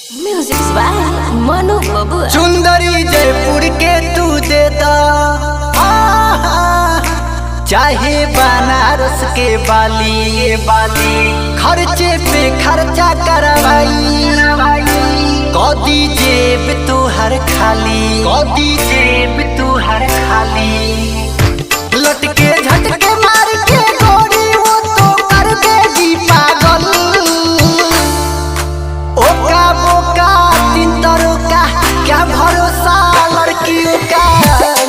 Music by मनु बबुआ। सुंदरी जयपुर के तू देता चाहे बनारस के बाली खर्चे पे खर्चा करवाई कदी जेब तू हर खाली लटके झटके मार के गोरी वो तो कर देगी पागल। ओका बोका तीन तरों का क्या भरोसा लड़कियों का,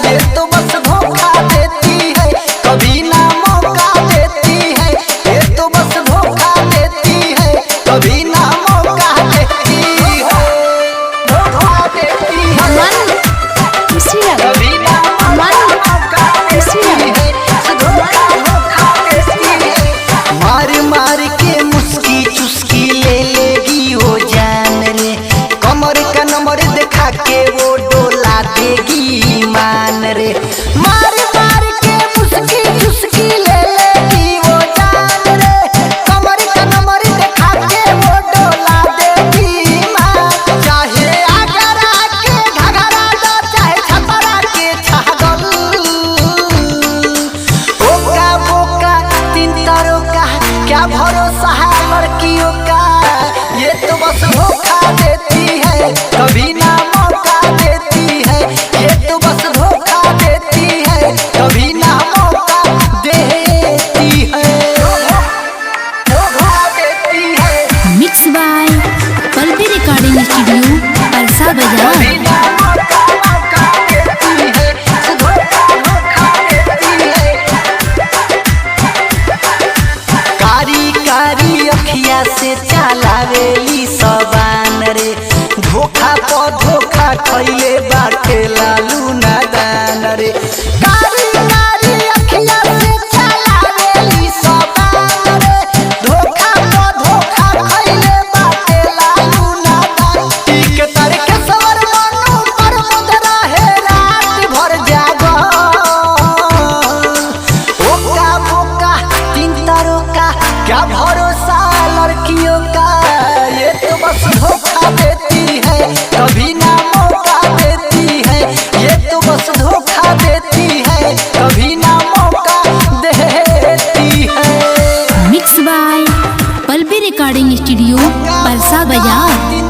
ये तो बस धोखा देती है कभी ना मौका देती है, ये तो बस धोखा देती है कभी ना मौका देती है, धोखा देती है कभी ना मौका देती है, धोखा देती है। मार मार के मुस्की चुस्की ले लेगी वो जान रे, कमर का नंबर दिखा के वो डोला देगी मान रे। मार मार के मुस्की चुस्की ले लेगी वो जान रे, कमर का नंबर दिखा के वो डोला देगी मान। चाहे आगरा के घघरा दो चाहे छपरा के छागल, ओका बोका तीन तारों का क्या भरोसा है लड़कियों का, ये तो बस धोखा देती है कभी ना मौका देती है, ये तो बस धोखा देती है कभी ना मौका देती है, धोखा देती है। Mix by Pallavi recording studio Parsa Bazar. कभी ना मौका देती है, धोखा देती है। कारी कारी अखिया से चलावेली सबान रे, धोखा पर धोखा खैले बाटे लालू नादान रे। कारी कारी अखिया से चलावेली सबान रे, धोखा पर धोखा खैले बाटे लालू नादान। टीके तरके सवर मनु पर मुद्रा है रात भर जागल, ओका बोका तीन तारों का क्या भरोसा लड़कियों का, ये तो बस धोखा देती है कभी ना मौका देती है, ये तो बस धोखा देती है कभी ना मौका देती है। Mix by Pallavi recording studio Parsa बाजार।